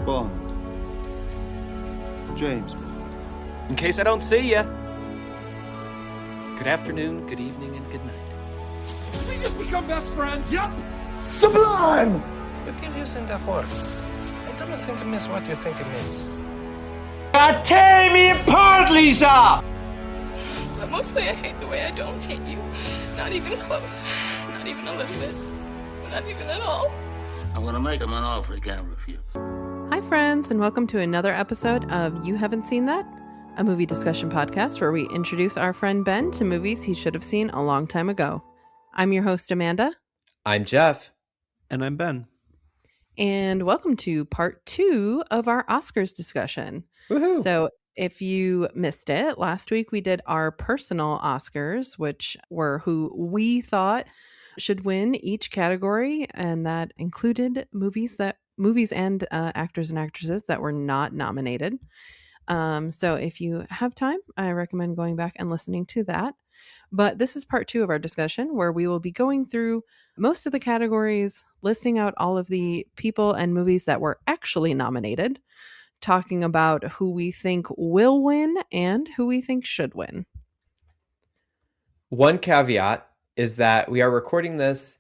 Bond. James Bond. In case I don't see ya. Good afternoon, good evening, and good night. Did we just become best friends? Yup! Sublime! You keep using that word. I don't think it means what you think it means. Tear me apart, Lisa! But mostly I hate the way I don't hate you. Not even close. Not even a little bit. Not even at all. I'm gonna make him an offer he can't refuse. Hi, friends, and welcome to another episode of You Haven't Seen That, a movie discussion podcast where we introduce our friend Ben to movies he should have seen a long time ago. I'm your host, Amanda. I'm Geoff. And I'm Ben. And welcome to part 2 of our Oscars discussion. Woohoo. So if you missed it, last week we did our personal Oscars, which were who we thought should win each category, and that included movies and actors and actresses that were not nominated. So if you have time, I recommend going back and listening to that. But this is part 2 of our discussion, where we will be going through most of the categories, listing out all of the people and movies that were actually nominated, talking about who we think will win and who we think should win. One caveat is that we are recording this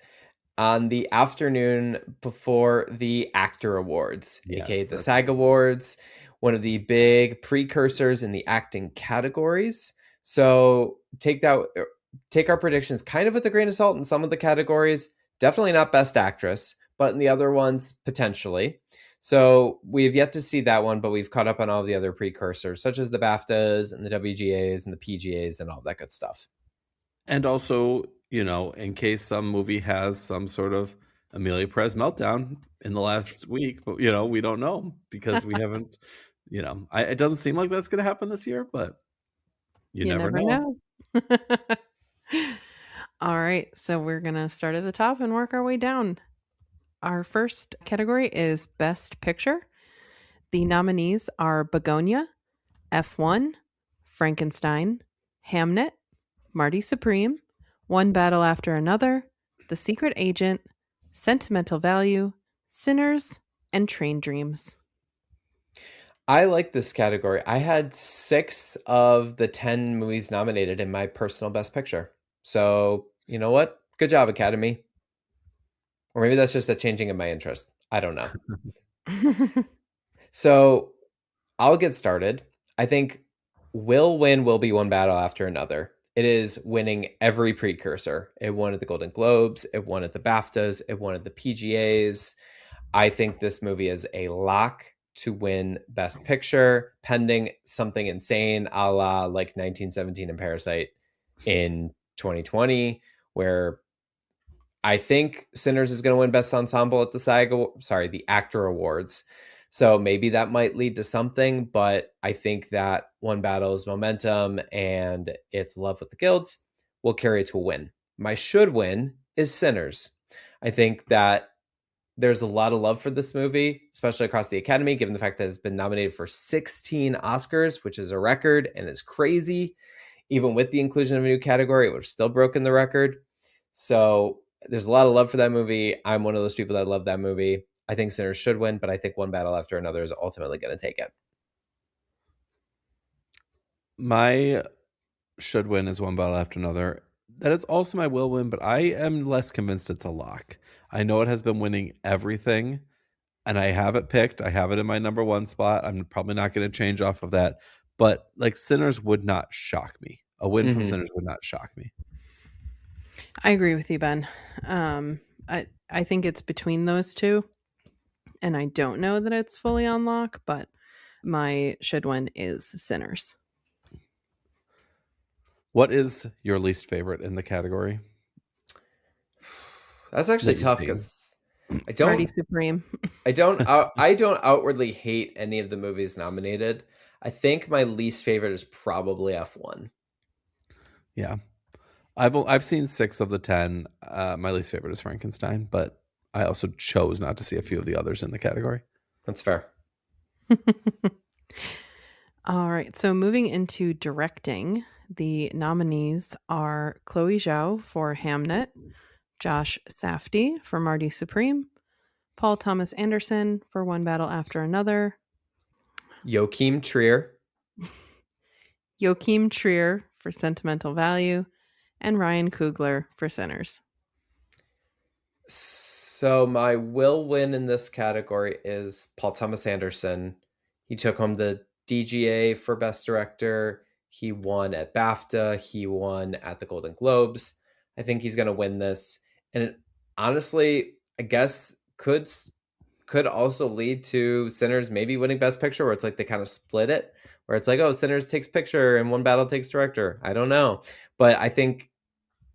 on the afternoon before the Actor Awards, aka the SAG Awards, one of the big precursors in the acting categories. So take our predictions kind of with a grain of salt in some of the categories. Definitely not Best Actress, but in the other ones, potentially. So we've yet to see that one, but we've caught up on all the other precursors, such as the BAFTAs and the WGAs and the PGAs and all that good stuff. And also, you know, in case some movie has some sort of Amelia Perez meltdown in the last week, but, you know, we don't know because we haven't, you know, it doesn't seem like that's going to happen this year, but you never know. All right. So we're going to start at the top and work our way down. Our first category is Best Picture. The nominees are Begonia, F1, Frankenstein, Hamnet, Marty Supreme, One Battle After Another, The Secret Agent, Sentimental Value, Sinners, and Train Dreams. I like this category. I had 6 of the 10 movies nominated in my personal Best Picture. So, you know what? Good job, Academy. Or maybe that's just a changing of my interest. I don't know. So I'll get started. I think will be One Battle After Another. It is winning every precursor. It won at the Golden Globes. It won at the BAFTAs. It won at the PGAs. I think this movie is a lock to win Best Picture, pending something insane a la like 1917 and Parasite in 2020, where I think Sinners is going to win Best Ensemble at the Actor Awards. So maybe that might lead to something, but I think that One Battle's momentum and its love with the guilds will carry it to a win. My should win is Sinners. I think that there's a lot of love for this movie, especially across the Academy, given the fact that it's been nominated for 16 Oscars, which is a record and is crazy. Even with the inclusion of a new category, it would have still broken the record. So there's a lot of love for that movie. I'm one of those people that love that movie. I think Sinners should win, but I think One Battle After Another is ultimately going to take it. My should win is One Battle After Another. That is also my will win, but I am less convinced it's a lock. I know it has been winning everything, and I have it picked. I have it in my number 1 spot. I'm probably not going to change off of that. But like Sinners would not shock me. A win from Sinners would not shock me. I agree with you, Ben. I think it's between those two, and I don't know that it's fully on lock, but my should win is Sinners. What is your least favorite in the category? That's actually tough because I don't. Marty Supreme. I don't outwardly hate any of the movies nominated. I think my least favorite is probably F1. Yeah. I've seen 6 of the 10. My least favorite is Frankenstein, but I also chose not to see a few of the others in the category. That's fair. All right. So moving into directing, the nominees are Chloe Zhao for Hamnet, Josh Safdie for Marty Supreme, Paul Thomas Anderson for One Battle After Another. Joachim Trier. Joachim Trier for Sentimental Value. And Ryan Coogler for Sinners. So my will win in this category is Paul Thomas Anderson. He took home the DGA for Best Director. He won at BAFTA. He won at the Golden Globes. I think he's going to win this. And it, honestly, I guess could also lead to Sinners maybe winning Best Picture, where it's like they kind of split it, where it's like, oh, Sinners takes picture and One Battle takes director. I don't know. But I think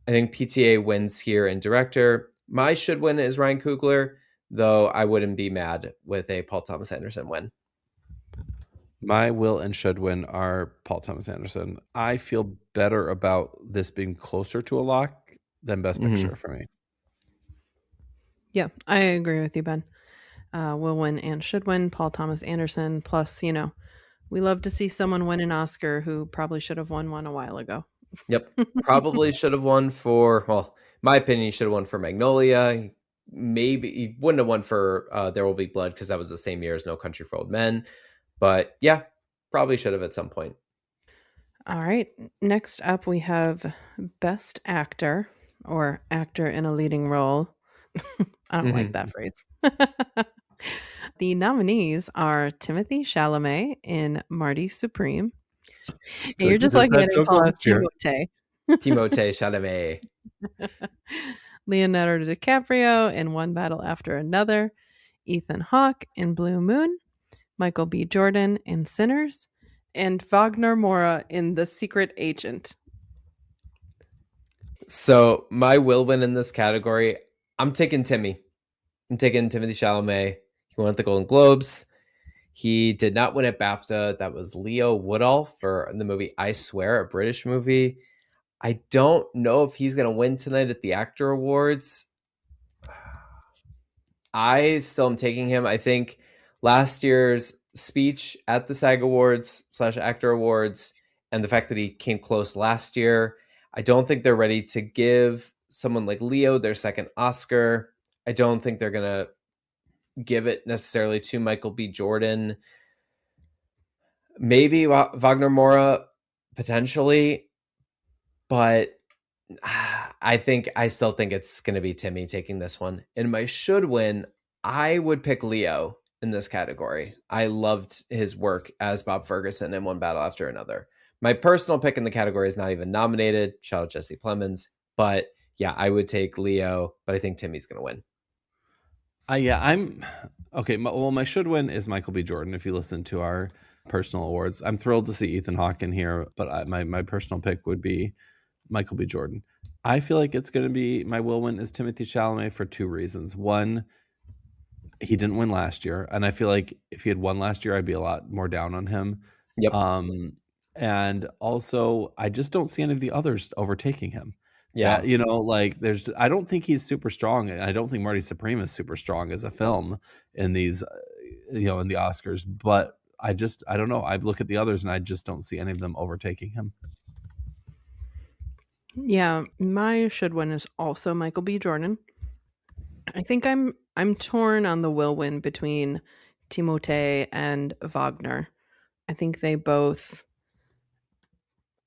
PTA wins here in director. My should win is Ryan Coogler, though I wouldn't be mad with a Paul Thomas Anderson win. My will and should win are Paul Thomas Anderson. I feel better about this being closer to a lock than Best Picture for me. Yeah, I agree with you, Ben. Will win and should win Paul Thomas Anderson. Plus, you know, we love to see someone win an Oscar who probably should have won one a while ago. Yep. Probably should have won for, well, my opinion, he should have won for Magnolia. Maybe he wouldn't have won for There Will Be Blood because that was the same year as No Country for Old Men. But yeah, probably should have at some point. All right. Next up, we have Best Actor or Actor in a Leading Role. I don't like that phrase. The nominees are Timothée Chalamet in Marty Supreme. And you're just looking at it called Timothée. Timothée Chalamet. Leonardo DiCaprio in One Battle After Another. Ethan Hawke in Blue Moon. Michael B. Jordan in Sinners. And Wagner Moura in The Secret Agent. So my will win in this category, I'm taking Timmy. I'm taking Timothée Chalamet. He won at the Golden Globes. He did not win at BAFTA. That was Leo Woodall for the movie I Swear, a British movie. I don't know if he's going to win tonight at the Actor Awards. I still am taking him. I think last year's speech at the SAG Awards / Actor Awards and the fact that he came close last year, I don't think they're ready to give someone like Leo their second Oscar. I don't think they're going to give it necessarily to Michael B. Jordan. Maybe Wagner Moura, potentially. But I still think it's going to be Timmy taking this one. And my should win, I would pick Leo in this category. I loved his work as Bob Ferguson in One Battle After Another. My personal pick in the category is not even nominated. Shout out Jesse Plemons. But yeah, I would take Leo, but I think Timmy's going to win. I'm okay. My should win is Michael B. Jordan. If you listen to our personal awards, I'm thrilled to see Ethan Hawke in here, but my personal pick would be Michael B. Jordan. I feel like it's going to be my will win is Timothée Chalamet for two reasons. One, he didn't win last year, and I feel like if he had won last year, I'd be a lot more down on him. Yep. And also, I just don't see any of the others overtaking him. Yeah, I don't think he's super strong. And I don't think Marty Supreme is super strong as a film in these, in the Oscars. But I don't know. I look at the others and I just don't see any of them overtaking him. Yeah, my should win is also Michael B. Jordan. I think I'm torn on the will win between Timothée and Wagner. I think they both.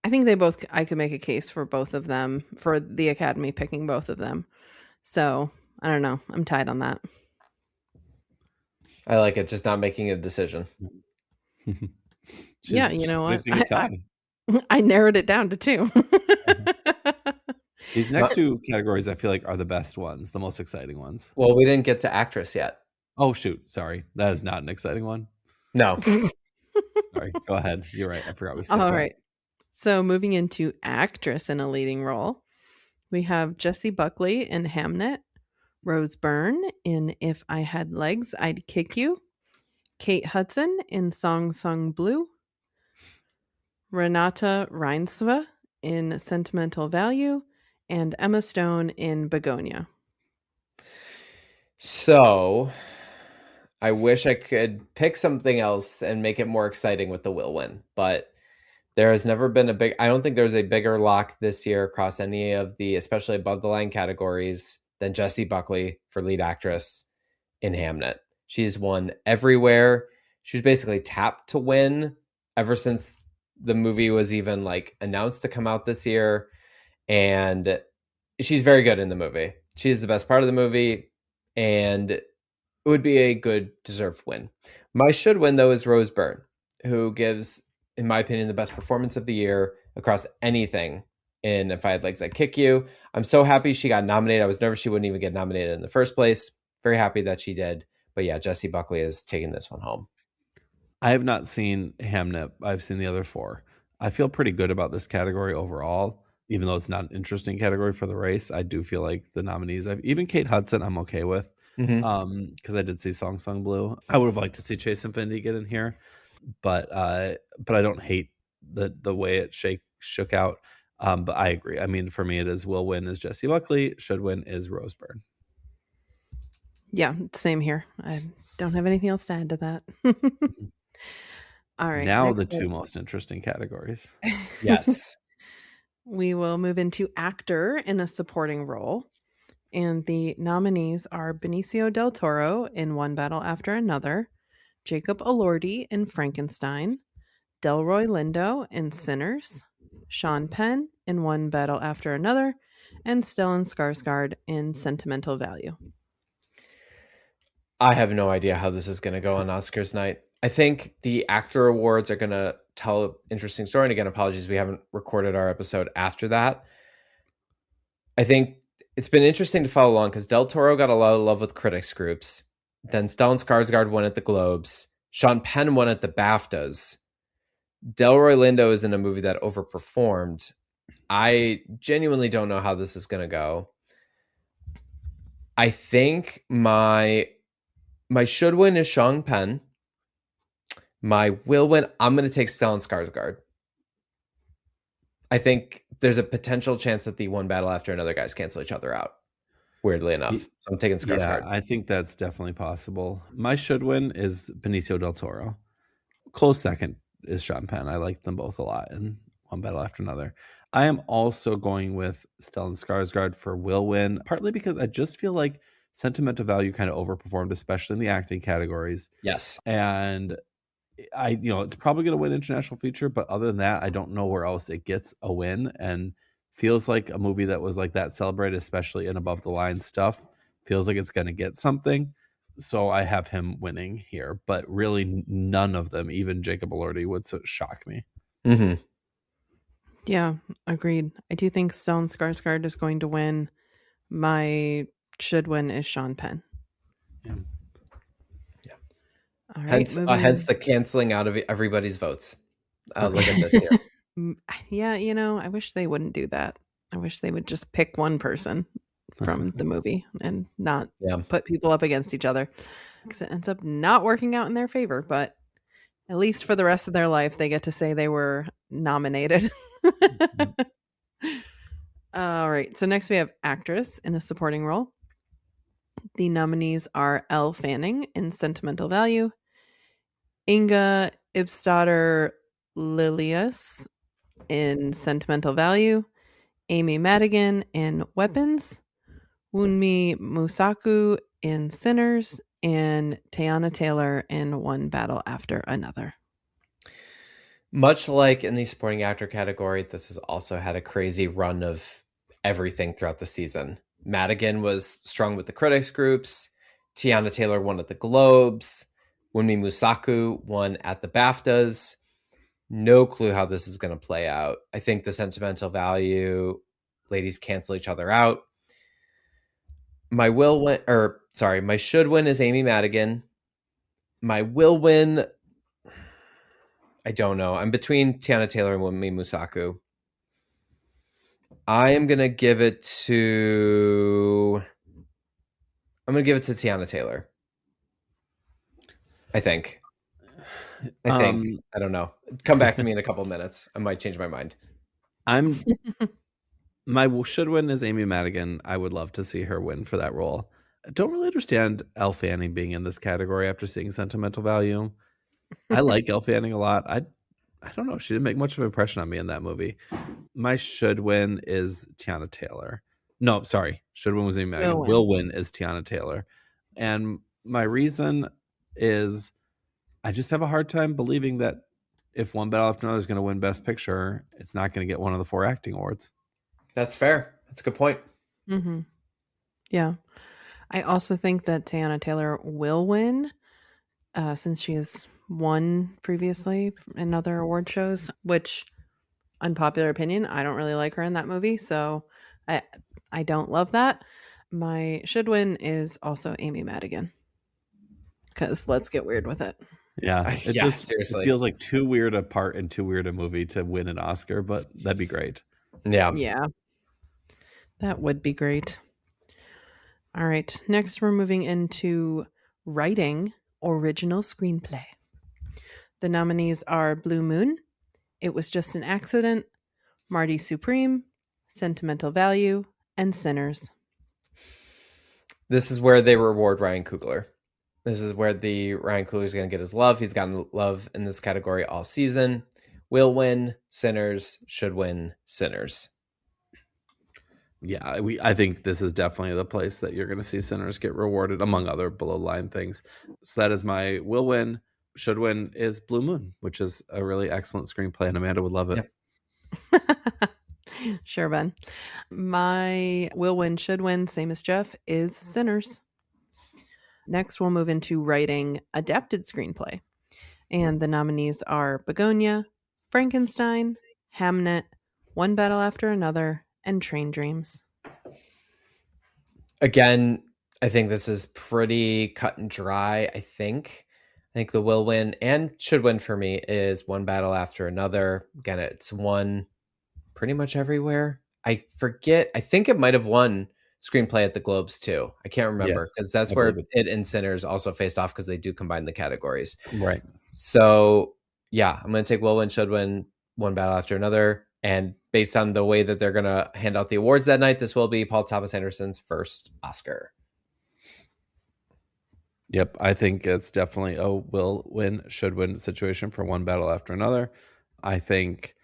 I could make a case for both of them, for the Academy picking both of them. So I don't know. I'm tied on that. I like it. Just not making a decision. Yeah, you know what? I narrowed it down to two. These next two categories, I feel like, are the best ones, the most exciting ones. Well, we didn't get to actress yet. Oh, shoot. Sorry. That is not an exciting one. No. Sorry. Go ahead. You're right. I forgot we skipped All right. So moving into actress in a leading role, we have Jessie Buckley in Hamnet, Rose Byrne in If I Had Legs, I'd Kick You, Kate Hudson in Song Sung Blue, Renata Reinsve in Sentimental Value, and Emma Stone in Begonia. So I wish I could pick something else and make it more exciting with the will win, but there has never been I don't think there's a bigger lock this year across any of the, especially above the line categories, than Jessie Buckley for lead actress in Hamnet. She's won everywhere. She was basically tapped to win ever since the movie was even like announced to come out this year. And she's very good in the movie. She's the best part of the movie, and it would be a good deserved win. My should win, though, is Rose Byrne, who gives, in my opinion, the best performance of the year across anything in If I Had Legs, I'd Kick You. I'm so happy she got nominated. I was nervous she wouldn't even get nominated in the first place. Very happy that she did. But yeah, Jessie Buckley is taking this one home. I have not seen Hamnet. I've seen the other four. I feel pretty good about this category overall, even though it's not an interesting category for the race. I do feel like the nominees, even Kate Hudson, I'm okay with, because I did see Song Song Blue. I would have liked to see Chase Infinity get in here, but I don't hate the way it shook out. But I agree. I mean, for me, it is will win is Jessie Buckley, should win is Rose Byrne. Yeah, same here. I don't have anything else to add to that. All right. Now the two most interesting categories. Yes. We will move into actor in a supporting role. And the nominees are Benicio del Toro in One Battle After Another, Jacob Elordi in Frankenstein, Delroy Lindo in Sinners, Sean Penn in One Battle After Another, and Stellan Skarsgård in Sentimental Value. I have no idea how this is going to go on Oscars night. I think the actor awards are going to tell an interesting story. And again, apologies, we haven't recorded our episode after that. I think it's been interesting to follow along because Del Toro got a lot of love with critics groups. Then Stellan Skarsgård won at the Globes. Sean Penn won at the BAFTAs. Delroy Lindo is in a movie that overperformed. I genuinely don't know how this is going to go. I think my should win is Sean Penn. My will win, I'm going to take Stellan Skarsgård. I think there's a potential chance that the One Battle After Another guys cancel each other out, weirdly enough. So I'm taking Skarsgård. Yeah, I think that's definitely possible. My should win is Benicio del Toro. Close second is Sean Penn. I like them both a lot in One Battle After Another. I am also going with Stellan Skarsgård for will win, partly because I just feel like Sentimental Value kind of overperformed, especially in the acting categories. Yes. And it's probably going to win international feature, but other than that, I don't know where else it gets a win, and feels like a movie that was like that celebrated, especially in above the line stuff, feels like it's going to get something. So I have him winning here, but really none of them, even Jacob Elordi, would shock me. Mm-hmm. Yeah, agreed. I do think Stellan Skarsgård is going to win. My should win is Sean Penn. Yeah. All right, hence the canceling out of everybody's votes. Look at this here. Yeah, I wish they wouldn't do that. I wish they would just pick one person from the movie and not put people up against each other. Because it ends up not working out in their favor, but at least for the rest of their life, they get to say they were nominated. All right, so next we have actress in a supporting role. The nominees are Elle Fanning in Sentimental Value, Inga Ibstadter Lilius in Sentimental Value, Amy Madigan in Weapons, Wunmi Musaku in Sinners, and Teyana Taylor in One Battle After Another. Much like in the supporting actor category, this has also had a crazy run of everything throughout the season. Madigan was strong with the critics groups. Teyana Taylor won at the Globes. Wunmi Musaku won at the BAFTAs. No clue how this is going to play out. I think the Sentimental Value ladies cancel each other out. My should win is Amy Madigan. My will win, I don't know. I'm between Teyana Taylor and Wunmi Musaku. I'm going to give it to Teyana Taylor. I think. I don't know. Come back to me in a couple of minutes. I might change my mind. My should win is Amy Madigan. I would love to see her win for that role. I don't really understand Elle Fanning being in this category after seeing Sentimental Value. I like Elle Fanning a lot. I don't know. She didn't make much of an impression on me in that movie. My should win is Teyana Taylor. No, sorry. Should win was Amy Madigan. Will win is Teyana Taylor. And My reason is I just have a hard time believing that if One Battle After Another is going to win Best Picture, it's not going to get one of the 4 acting awards. That's fair. That's a good point. Mm-hmm. Yeah. I also think that Teyana Taylor will win since she has won previously in other award shows, which, unpopular opinion, I don't really like her in that movie. So I don't love that. My should win is also Amy Madigan. Because let's get weird with it. Yeah, it Yeah, just seriously. it feels like too weird a part and too weird a movie to win an Oscar, but that'd be great. Yeah. Yeah. That would be great. All right. Next, we're moving into writing original screenplay. The nominees are Blue Moon, It Was Just an Accident, Marty Supreme, Sentimental Value, and Sinners. This is where they reward Ryan Coogler. This is where the Ryan Coogler is going to get his love. He's gotten love in this category all season. Will win, Sinners. Should win, Sinners. Yeah, I think this is definitely the place that you're going to see Sinners get rewarded, among other below line things. So that is my will win. Should win is Blue Moon, which is a really excellent screenplay, and Amanda would love it. Yep. Sure, Ben. My will win, should win, same as Geoff, is Sinners. Next, we'll move into writing adapted screenplay. And the nominees are Begonia, Frankenstein, Hamnet, One Battle After Another, and Train Dreams. Again, I think this is pretty cut and dry. I think the will win and should win for me is One Battle After Another. Again, it's won pretty much everywhere. I forget. I think it might have won screenplay at the Globes too. I can't remember because that's where it and Sinners also faced off because they do combine the categories. Right. So yeah, I'm going to take will win, should win, One Battle After Another. And based on the way that they're going to hand out the awards that night, this will be Paul Thomas Anderson's first Oscar. Yep, I think it's definitely a will win, should win situation for One Battle After Another. I think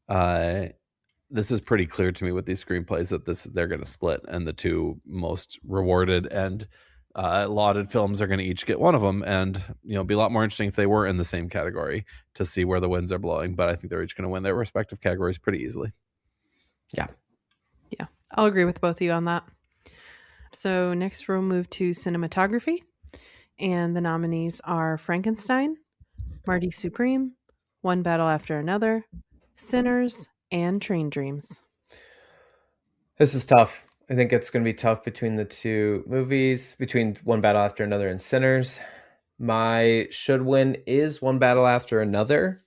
this is pretty clear to me with these screenplays that they're going to split, and the two most rewarded and lauded films are going to each get one of them. And it'd be a lot more interesting if they were in the same category to see where the winds are blowing. But I think they're each going to win their respective categories pretty easily. Yeah, I'll agree with both of you on that. So next we'll move to cinematography, and the nominees are Frankenstein, Marty Supreme, One Battle After Another, Sinners, and Train Dreams. This is tough. I think it's going to be tough between the two movies, between One Battle After Another and Sinners. My should win is One Battle After Another.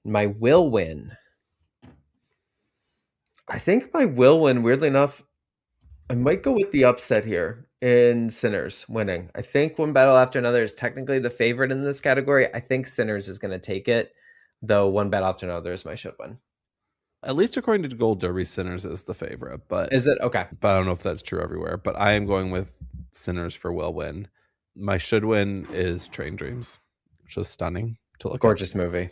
My will win, I think my will win, weirdly enough, I might go with the upset here in Sinners winning. I think One Battle After Another is technically the favorite in this category. I think Sinners is going to take it, though One Battle After Another is my should win. At least according to Gold Derby, Sinners is the favorite. But is it? Okay. But I don't know if that's true everywhere. But I am going with Sinners for will win. My should win is Train Dreams, which is stunning to look at. Gorgeous movie.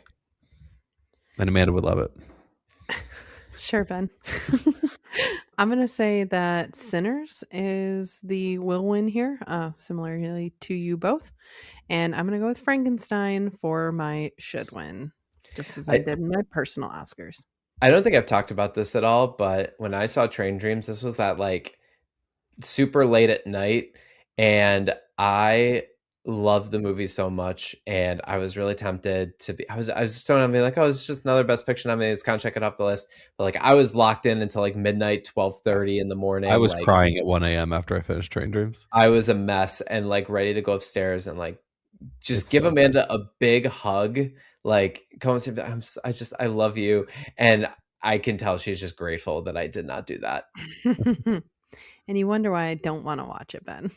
And Amanda would love it. Sure, Ben. I'm going to say that Sinners is the will win here, similarly to you both. And I'm going to go with Frankenstein for my should win, just as I did in my personal Oscars. I don't think I've talked about this at all, but when I saw Train Dreams, this was at like super late at night, and I loved the movie so much, and I was really tempted to be. I was starting to be like, oh, it's just another Best Picture nominee. Let's kind of check it off the list. But like, I was locked in until like midnight, 12:30 in the morning. I was like, crying at 1 a.m. after I finished Train Dreams. I was a mess and like ready to go upstairs and like just give Amanda a big hug. Like, come on, I love you, and I can tell she's just grateful that I did not do that. And you wonder why I don't want to watch it, Ben.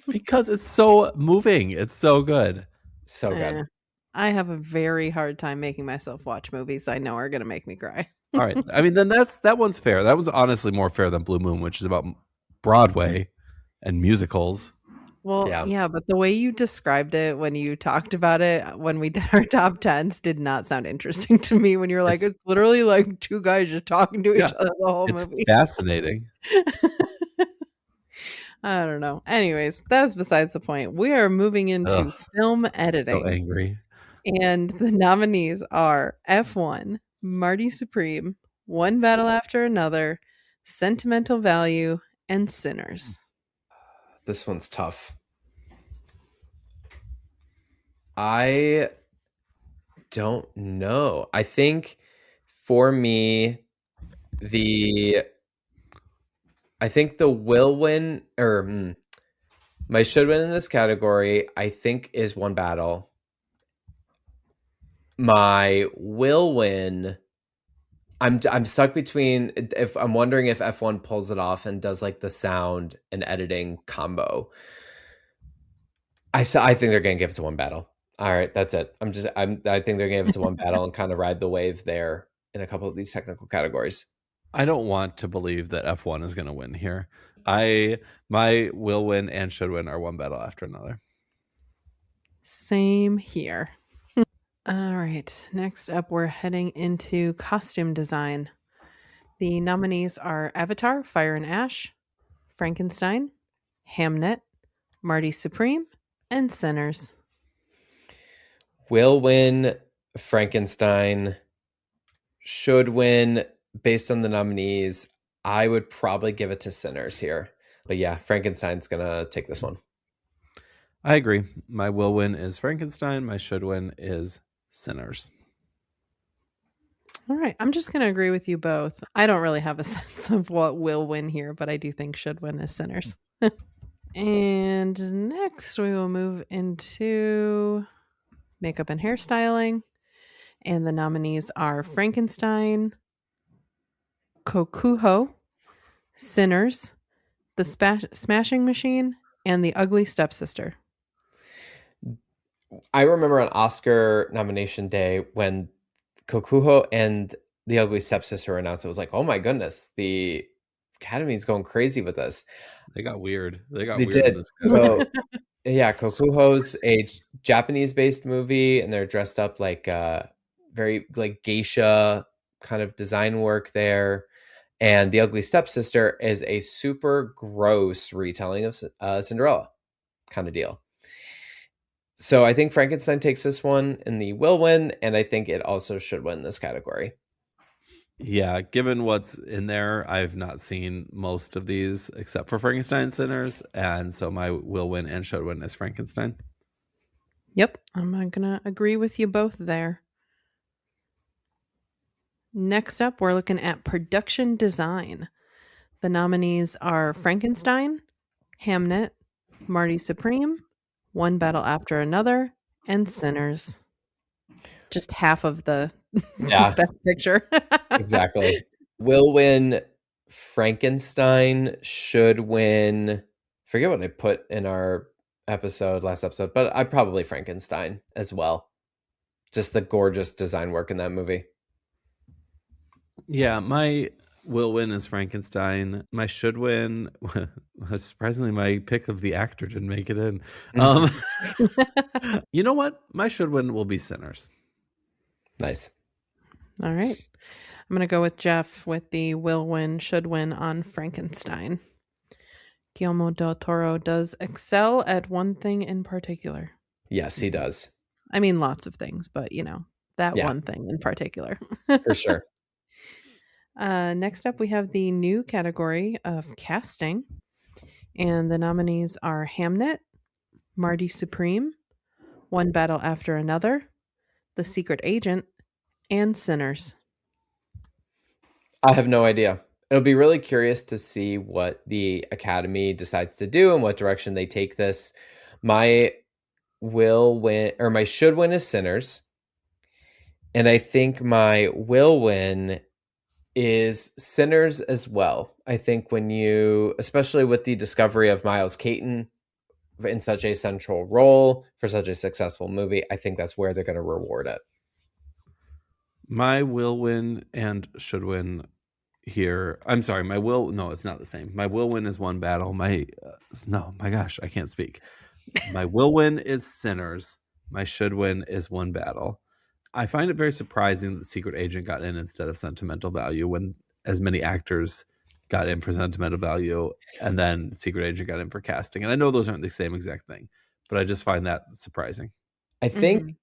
Because it's so moving. It's so good. So good. I have a very hard time making myself watch movies I know are going to make me cry. All right. I mean, then that one's fair. That was honestly more fair than Blue Moon, which is about Broadway and musicals. Well, yeah, but the way you described it when you talked about it when we did our top 10s did not sound interesting to me when you were like, it's literally like two guys just talking to each other the whole movie. It's fascinating. I don't know. Anyways, that's besides the point. We are moving into Ugh, film so editing. angry. And the nominees are F1, Marty Supreme, One Battle After Another, Sentimental Value, and Sinners. This one's tough. I don't know. I think for me, I think the will win or my should win in this category, I think, is One Battle. My will win. I'm stuck between if I'm wondering if F1 pulls it off and does like the sound and editing combo. I think they're gonna give it to One Battle. All right, that's it. I think they're gonna give it to One Battle and kind of ride the wave there in a couple of these technical categories. I don't want to believe that F1 is going to win here. My will win and should win are One Battle After Another. Same here. All right. Next up, we're heading into costume design. The nominees are Avatar, Fire and Ash, Frankenstein, Hamnet, Marty Supreme, and Sinners. Will win Frankenstein. Should win based on the nominees. I would probably give it to Sinners here. But yeah, Frankenstein's going to take this one. I agree. My will win is Frankenstein. My should win is Sinners. All right. I'm just going to agree with you both. I don't really have a sense of what will win here, but I do think should win is Sinners. And next, we will move into makeup and hairstyling. And the nominees are Frankenstein, Kokuho, Sinners, The Smashing Machine, and The Ugly Stepsister. I remember on Oscar nomination day when Kokuho and The Ugly Stepsister were announced, it was like, oh my goodness, the Academy's going crazy with this. They got weird. They Did. in this So yeah, Kokuho's a Japanese-based movie, and they're dressed up like very like geisha kind of design work there. And The Ugly Stepsister is a super gross retelling of Cinderella kind of deal. So I think Frankenstein takes this one in the will win, and I think it also should win this category. Yeah, given what's in there, I've not seen most of these except for Frankenstein Sinners, and so my will win and should win is Frankenstein. Yep, I'm going to agree with you both there. Next up, we're looking at production design. The nominees are Frankenstein, Hamnet, Marty Supreme, One Battle After Another, and Sinners. Just half of the best picture. Exactly. Will win Frankenstein, should win. Forget what I put in our last episode, but I probably Frankenstein as well. Just the gorgeous design work in that movie. Yeah, my will win is Frankenstein. My should win, surprisingly, my pick of the actor didn't make it in. You know what? My should win will be Sinners. Nice. All right. I'm going to go with Geoff with the will win, should win on Frankenstein. Guillermo del Toro does excel at one thing in particular. Yes, he does. I mean, lots of things, but that one thing in particular. For sure. Next up, we have the new category of casting. And the nominees are Hamnet, Marty Supreme, One Battle After Another, The Secret Agent, and Sinners. I have no idea. It'll be really curious to see what the Academy decides to do and what direction they take this. My will win, or my should win, is Sinners. And I think my will win is Sinners as well. I think when especially with the discovery of Miles Keaton in such a central role for such a successful movie, I think that's where they're going to reward it. My will win and should win here. I'm sorry, no, it's not the same. My will win is One Battle. My gosh, I can't speak. My will win is Sinners. My should win is One Battle. I find it very surprising that Secret Agent got in instead of Sentimental Value when as many actors got in for sentimental value, and then Secret Agent got in for casting. And I know those aren't the same exact thing, but I just find that surprising. I think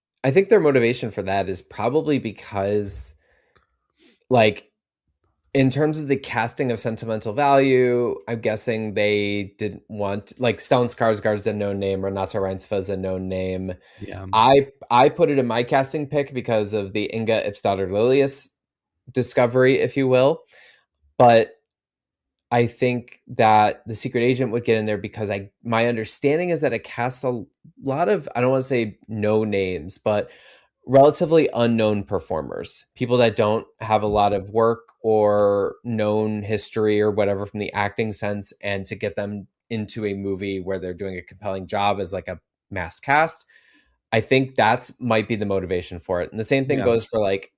their motivation for that is probably because, like, in terms of the casting of sentimental value, I'm guessing they didn't want, like, Stellan Skarsgård's a known name, Renata Reinsva's a known name. Yeah. I put it in my casting pick because of the Inga Ipsdottir Lilius discovery, if you will. But I think that the Secret Agent would get in there because my understanding is that it casts a lot of, I don't want to say no names, but relatively unknown performers, people that don't have a lot of work or known history or whatever from the acting sense, and to get them into a movie where they're doing a compelling job as like a mass cast. I think that's might be the motivation for it. And the same thing goes for like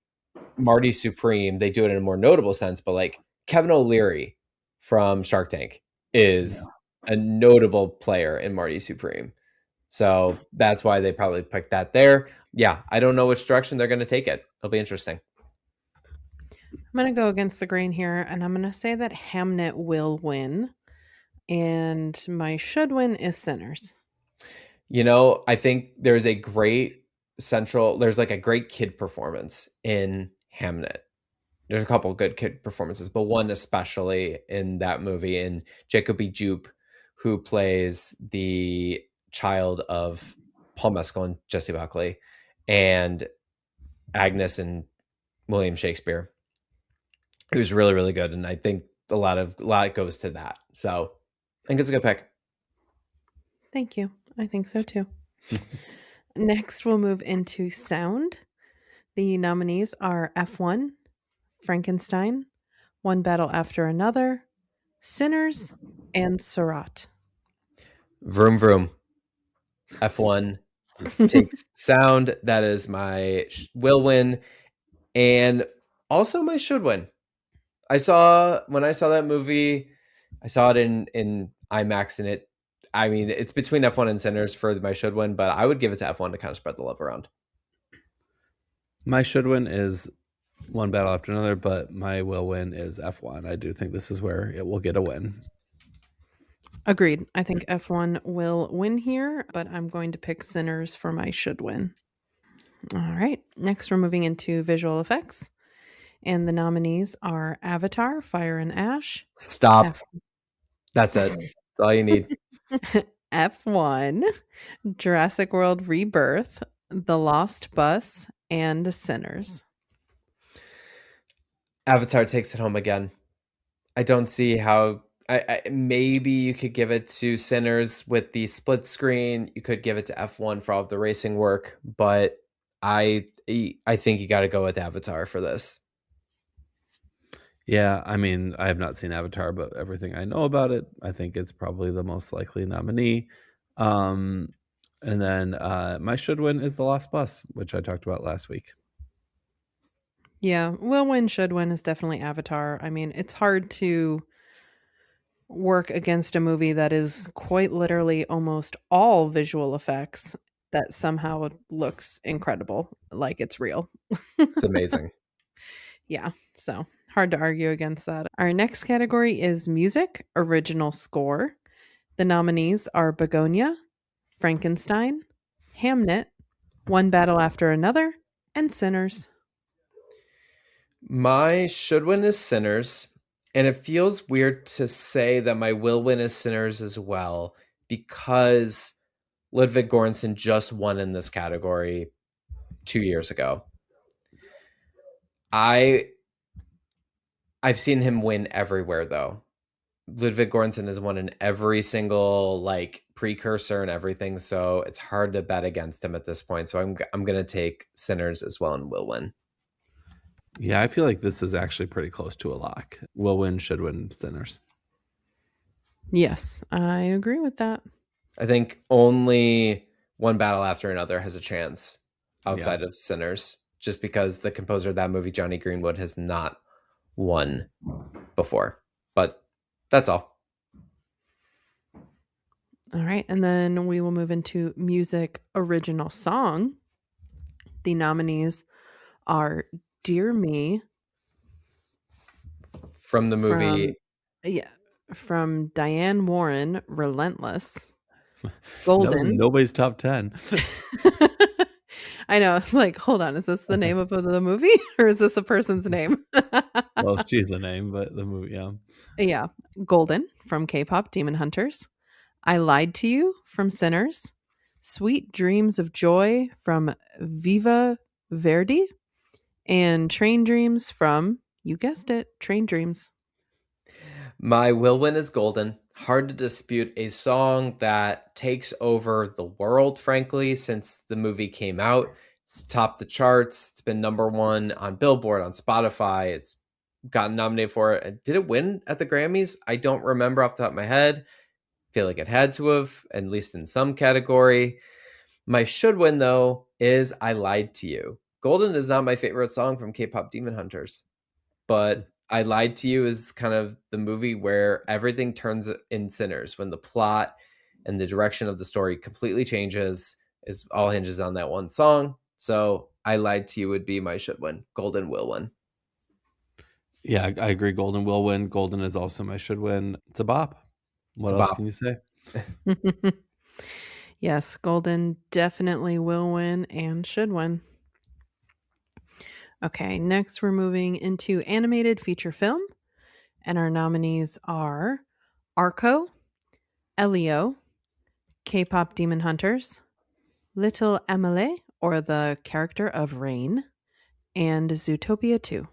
Marty Supreme. They do it in a more notable sense, but like Kevin O'Leary from Shark Tank is a notable player in Marty Supreme. So that's why they probably picked that there. Yeah, I don't know which direction they're going to take it. It'll be interesting. I'm going to go against the grain here, and I'm going to say that Hamnet will win. And my should win is Sinners. You know, I think there's a great there's like a great kid performance in Hamnet. There's a couple of good kid performances, but one especially in that movie, in Jacob B. Jupe, who plays the child of Paul Mescal and Jessie Buckley, and Agnes and William Shakespeare. It was really, really good, and I think a lot goes to that. So I think it's a good pick. Thank you. I think so too. Next, we'll move into sound. The nominees are F1, Frankenstein, One Battle After Another, Sinners, and Surratt. Vroom vroom. F1 takes sound. That is my will win, and also my should win. When I saw that movie, I saw it in IMAX, and it's between F1 and Sinners for my should win, but I would give it to F1 to kind of spread the love around. My should win is One Battle After Another, but my will win is F1. I do think this is where it will get a win. Agreed. I think F1 will win here, but I'm going to pick Sinners for my should win. All right. Next, we're moving into visual effects. And the nominees are Avatar, Fire and Ash. Stop. That's it. That's all you need. F1, Jurassic World Rebirth, The Lost Bus, and Sinners. Avatar takes it home again. I don't see how. Maybe you could give it to Sinners with the split screen. You could give it to F1 for all of the racing work, but I think you got to go with Avatar for this. Yeah, I mean, I have not seen Avatar, but everything I know about it, I think it's probably the most likely nominee. And then my should win is The Lost Bus, which I talked about last week. Yeah, will win, should win is definitely Avatar. I mean, it's hard to work against a movie that is quite literally almost all visual effects that somehow looks incredible, like it's real. It's amazing. Yeah, so hard to argue against that. Our next category is music, original score. The nominees are Begonia, Frankenstein, Hamnet, One Battle After Another, and Sinners. My should win is Sinners, and it feels weird to say that my will win is Sinners as well, because Ludwig Göransson just won in this category 2 years ago. I've seen him win everywhere, though. Ludwig Göransson has won in every single like precursor and everything, so it's hard to bet against him at this point. So I'm going to take Sinners as well and will win. Yeah, I feel like this is actually pretty close to a lock. Will win, should win, Sinners. Yes, I agree with that. I think only One Battle After Another has a chance outside of Sinners, just because the composer of that movie, Johnny Greenwood, has not won before. But that's all. All right, and then we will move into music original song. The nominees are Dear Me from the movie Yeah. From Diane Warren, Relentless. Golden. Nobody's top 10. I know. It's like, hold on. Is this the name of the movie or is this a person's name? Well, she's a name, but the movie, yeah. Yeah. Golden from K-pop Demon Hunters. I Lied to You from Sinners. Sweet Dreams of Joy from Viva Verdi. And Train Dreams from, you guessed it, Train Dreams. My will win is Golden. Hard to dispute, a song that takes over the world, frankly, since the movie came out. It's topped the charts. It's been #1 on Billboard, on Spotify. It's gotten nominated for it. Did it win at the Grammys? I don't remember off the top of my head. Feel like it had to have, at least in some category. My should win, though, is I Lied to You. Golden is not my favorite song from K-pop Demon Hunters, but I Lied to You is kind of the movie where everything turns in Sinners, when the plot and the direction of the story completely changes, is all hinges on that one song. So I Lied to You would be my should win. Golden will win. Yeah, I agree. Golden will win. Golden is also my should win. It's a bop. What else can you say? Yes, Golden definitely will win and should win. Okay, next we're moving into animated feature film. And our nominees are Arco, Elio, K-pop Demon Hunters, Little Amelie, or the character of Rain, and Zootopia 2.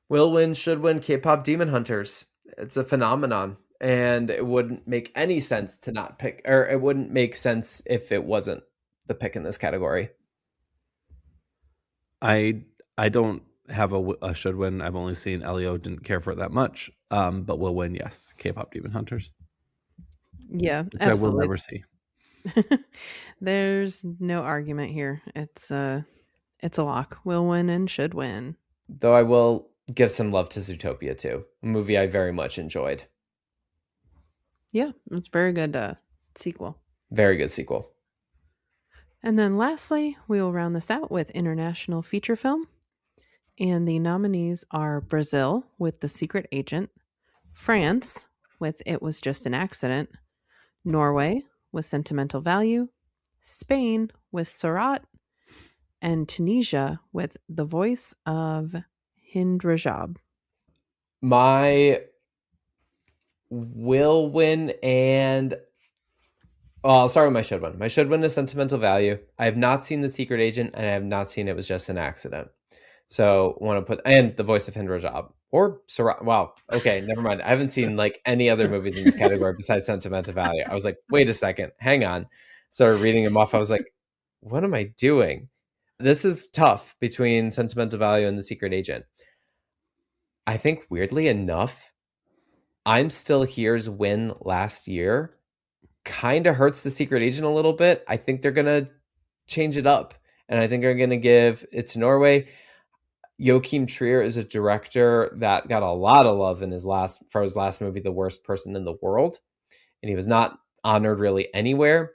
Will win, should win, K-pop Demon Hunters. It's a phenomenon, and it wouldn't make any sense to not pick, or it wouldn't make sense if it wasn't the pick in this category. I don't have a should win. I've only seen Elio, didn't care for it that much, but will win, yes. K-pop Demon Hunters. Yeah, which absolutely. I will never see. There's no argument here. It's a lock. Will win and should win. Though I will give some love to Zootopia too, a movie I very much enjoyed. Yeah, it's very good sequel. Very good sequel. And then lastly, we will round this out with international feature film. And the nominees are Brazil with The Secret Agent, France with It Was Just an Accident, Norway with Sentimental Value, Spain with Surat, and Tunisia with The Voice of Hind Rajab. My will win and I'll start with my should win. My should win is Sentimental Value. I have not seen The Secret Agent, and I have not seen It Was Just an Accident. So want to put, and The Voice of Hind Rajab or Surat. Wow. Okay. Never mind. I haven't seen like any other movies in this category besides Sentimental Value. I was like, wait a second, hang on. Started reading them off. I was like, what am I doing? This is tough between Sentimental Value and The Secret Agent. I think weirdly enough, I'm Still Here's win last year kind of hurts The Secret Agent a little bit. I think they're going to change it up, and I think they're going to give it to Norway. Joachim Trier is a director that got a lot of love in his last movie, The Worst Person in the World, and he was not honored really anywhere.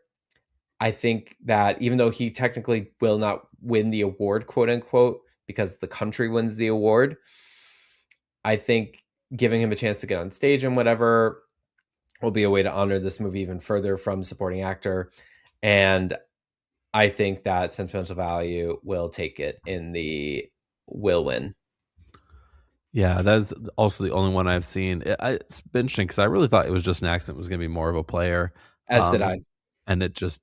I think that even though he technically will not win the award, quote unquote, because the country wins the award, I think giving him a chance to get on stage and whatever will be a way to honor this movie even further from supporting actor. And I think that Sentimental Value will take it in the will win. Yeah, that is also the only one I've seen. It's been interesting because I really thought It Was Just an Accident was going to be more of a player. As did I. And it just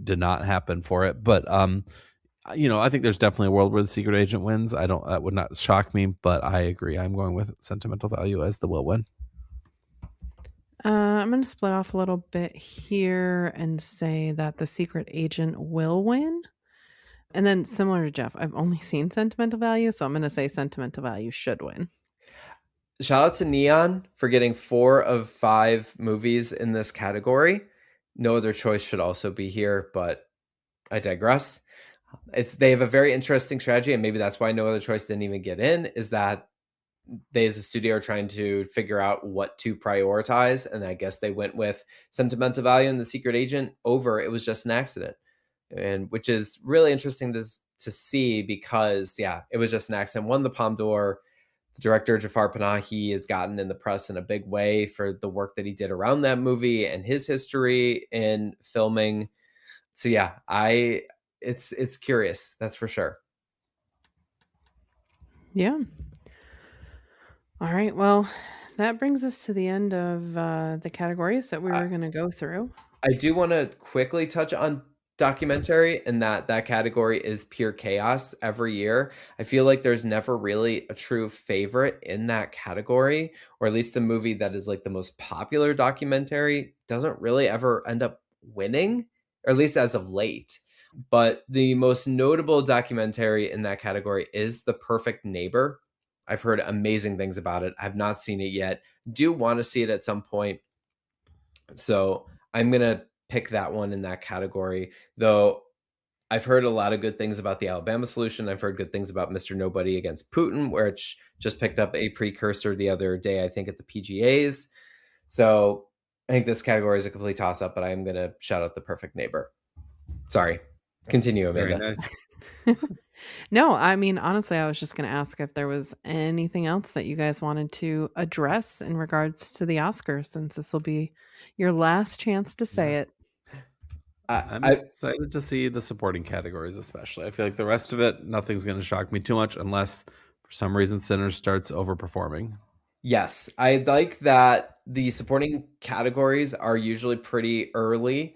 did not happen for it. But, I think there's definitely a world where The Secret Agent wins. That would not shock me, but I agree. I'm going with Sentimental Value as the will win. I'm going to split off a little bit here and say that The Secret Agent will win. And then similar to Geoff, I've only seen Sentimental Value, so I'm going to say Sentimental Value should win. Shout out to Neon for getting 4 of 5 movies in this category. No Other Choice should also be here, but I digress. They have a very interesting strategy, and maybe that's why No Other Choice didn't even get in, is that they as a studio are trying to figure out what to prioritize, and I guess they went with Sentimental Value and The Secret Agent over It Was Just an Accident, and which is really interesting to see because It Was Just an Accident won the Palme d'Or, The director, Jafar Panahi, has gotten in the press in a big way for the work that he did around that movie and his history in filming. So yeah, it's curious, that's for sure. Yeah. All right. Well, that brings us to the end of the categories that we were going to go through. I do want to quickly touch on documentary, and that category is pure chaos every year. I feel like there's never really a true favorite in that category, or at least the movie that is like the most popular documentary doesn't really ever end up winning, or at least as of late. But the most notable documentary in that category is The Perfect Neighbor. I've heard amazing things about it. I've not seen it yet. Do want to see it at some point. So I'm going to pick that one in that category, though I've heard a lot of good things about the Alabama solution. I've heard good things about Mr. Nobody against Putin, which just picked up a precursor the other day, I think at the PGAs. So I think this category is a complete toss-up, but I'm going to shout out The Perfect Neighbor. Sorry. Continue, Amanda. Very nice. No, I mean, honestly, I was just going to ask if there was anything else that you guys wanted to address in regards to the Oscars, since this will be your last chance to say it. I'm excited to see the supporting categories, especially. I feel like the rest of it, nothing's going to shock me too much unless for some reason Sinners starts overperforming. Yes, I like that the supporting categories are usually pretty early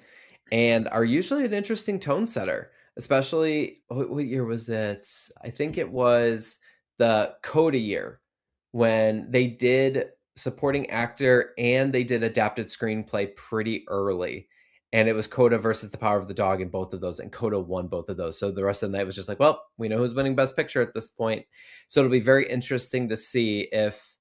and are usually an interesting tone setter. Especially, what year was it? I think it was the Coda year when they did supporting actor and they did adapted screenplay pretty early. And it was Coda versus The Power of the Dog in both of those. And Coda won both of those. So the rest of the night was just like, well, we know who's winning Best Picture at this point. So it'll be very interesting to see if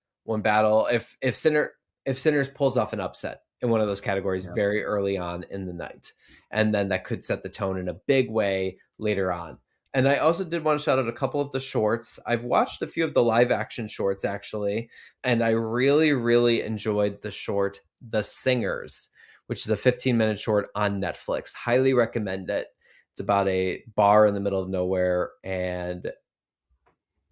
Sinners pulls off an upset in one of those categories very early on in the night. And then that could set the tone in a big way later on. And I also did want to shout out a couple of the shorts. I've watched a few of the live action shorts, actually, and I really, really enjoyed the short The Singers, which is a 15-minute short on Netflix. Highly recommend it. It's about a bar in the middle of nowhere, and a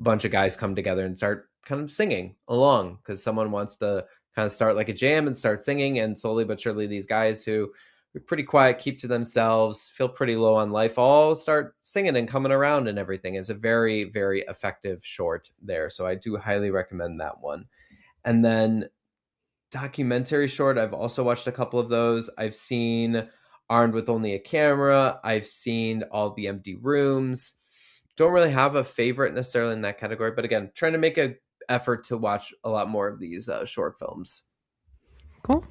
bunch of guys come together and start kind of singing along because someone wants to kind of start like a jam and start singing. And slowly but surely, these guys who are pretty quiet, keep to themselves, feel pretty low on life, all start singing and coming around and everything. It's a very, very effective short there. So I do highly recommend that one. And then documentary short, I've also watched a couple of those. I've seen Armed with Only a Camera. I've seen All the Empty Rooms. Don't really have a favorite necessarily in that category, but again, trying to make an effort to watch a lot more of these short films. Cool.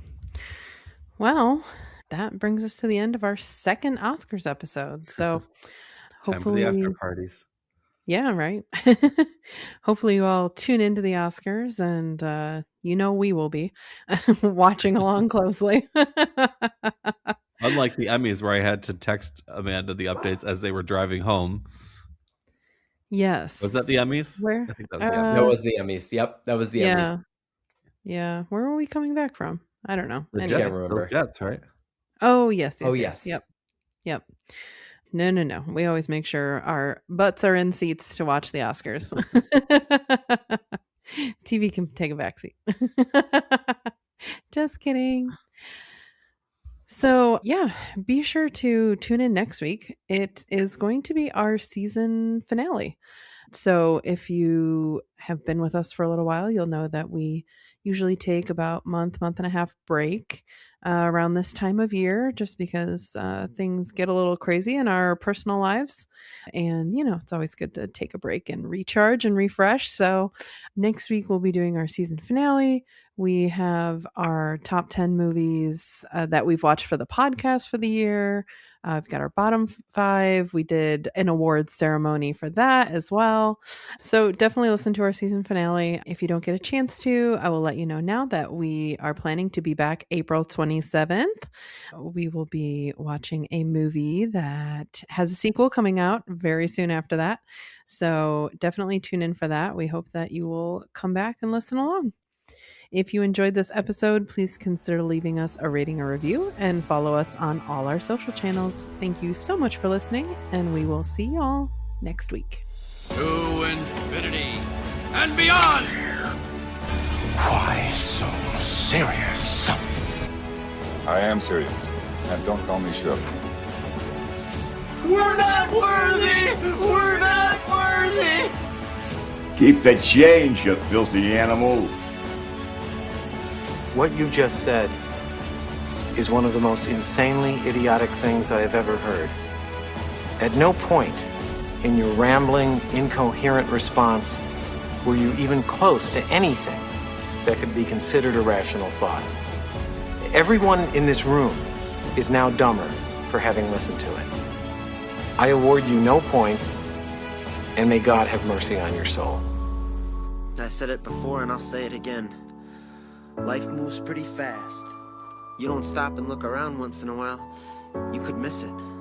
Well, that brings us to the end of our second Oscars episode. So Time for the after parties. Yeah, right. Hopefully you all tune into the Oscars, and we will be watching along closely. Unlike the Emmys, where I had to text Amanda the updates as they were driving home. Yes. Was that the Emmys? Where? I think that was the Emmys. That was the Emmys. Yep, that was the Emmys. Yeah. Where were we coming back from? I don't know. I can't remember. Jets, right? Oh, yes. Yes. Yep. No. We always make sure our butts are in seats to watch the Oscars. TV can take a backseat. Just kidding. So, be sure to tune in next week. It is going to be our season finale. So if you have been with us for a little while, you'll know that we usually take about month and a half break around this time of year, just because things get a little crazy in our personal lives. And, it's always good to take a break and recharge and refresh. So next week, we'll be doing our season finale. We have our top 10 movies that we've watched for the podcast for the year. We've got our bottom 5. We did an awards ceremony for that as well. So definitely listen to our season finale. If you don't get a chance to, I will let you know now that we are planning to be back April 27th. We will be watching a movie that has a sequel coming out very soon after that. So definitely tune in for that. We hope that you will come back and listen along. If you enjoyed this episode, please consider leaving us a rating or review and follow us on all our social channels. Thank you so much for listening, and we will see y'all next week. To infinity and beyond! serious. I am serious. And don't call me Geoff. We're not worthy! We're not worthy! Keep the change, you filthy animal. What you just said is one of the most insanely idiotic things I have ever heard. At no point in your rambling, incoherent response were you even close to anything that could be considered a rational thought. Everyone in this room is now dumber for having listened to it. I award you no points, and may God have mercy on your soul. I said it before and I'll say it again. Life moves pretty fast. You don't stop and look around once in a while, you could miss it.